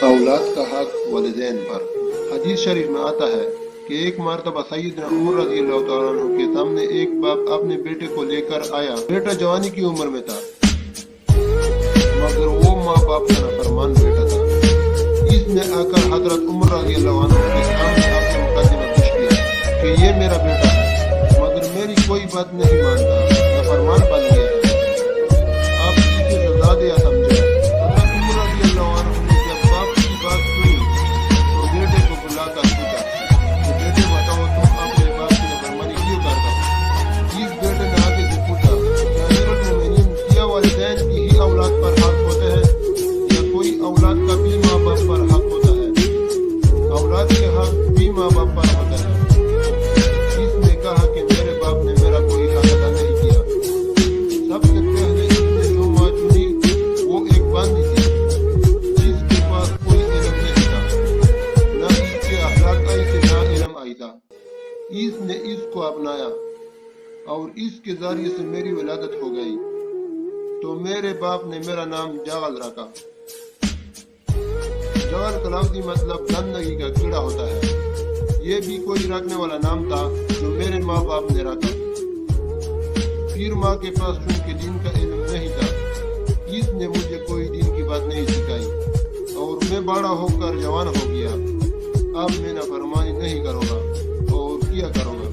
اولاد کا حق والدین پر۔ حدیث شریف میں آتا ہے کہ ایک مرتبہ سیدنا عمر رضی اللہ تعالیٰ عنہ کے سامنے ایک باپ اپنے بیٹے کو لے کر آیا۔ بیٹا جوانی کی عمر میں تھا مگر وہ ماں باپ کا نافرمان بیٹا تھا۔ اس نے آ کر حضرت عمر رضی اللہ عنہ کے سامنے اپنا مقدمہ پیش کیا کہ یہ میرا بیٹا ہے مگر میری کوئی بات نہیں مانتا، نافرمان بن گیا ہے، آپ اسے سزا دیا سمجھے۔ حضرت عمر رضی اللہ عنہ نے جب باپ کی بات سنی تو بیٹے کو بلا کر پوچھا کہ بیٹے بتاؤ تم اپنے باپ کی نافرمانی کیوں کرتا ہو؟ اس بیٹے نے آگے سے پوچھا کہ امیر المومنین، کیا والدین کی ہی اولاد پر حق ہوتے ہیں یا کوئی اولاد کا بھی ماں باپ پر حق ہوتا ہے؟ اولاد کے حق بھی ماں باپ پر ہوتا ہے۔ اس نے کہا کہ میرے باپ نے میرا کوئی حق ادا نہیں کیا۔ سب سے پہلے اس نے جو ماں چنی وہ ایک باندھی تھی جس کے پاس کوئی علم نہیں تھا، نہ اس کے اخلاق آئی تھے نہ علم آئی تھا۔ اس نے اس کو اپنایا اور اس کے ذریعے سے میری ولادت ہو گئی، تو میرے باپ نے میرا نام جغل رکھا۔ جغل کا لفظی مطلب گندگی کا کیڑا ہوتا ہے۔ یہ بھی کوئی رکھنے والا نام تھا جو میرے ماں باپ نے رکھا۔ پھر ماں کے پاس چونکہ دین کا علم نہیں تھا، اس نے مجھے کوئی دین کی بات نہیں سکھائی اور میں بڑا ہو کر جوان ہو گیا۔ اب میں نافرمانی نہیں کروں گا اور کیا کروں گا۔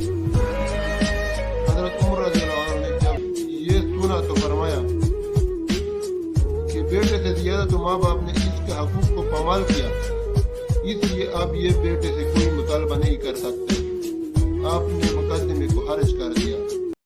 حضرت عمر رضی اللہ عنہ نے جب یہ سنا تو فرمایا کہ بیٹے سے زیادہ تو ماں باپ نے اس کے حقوق کو پامال کیا، اس لیے اب یہ بیٹے سے کوئی مطالبہ نہیں کر سکتے۔ آپ نے مقدمے کو خارج کر دیا۔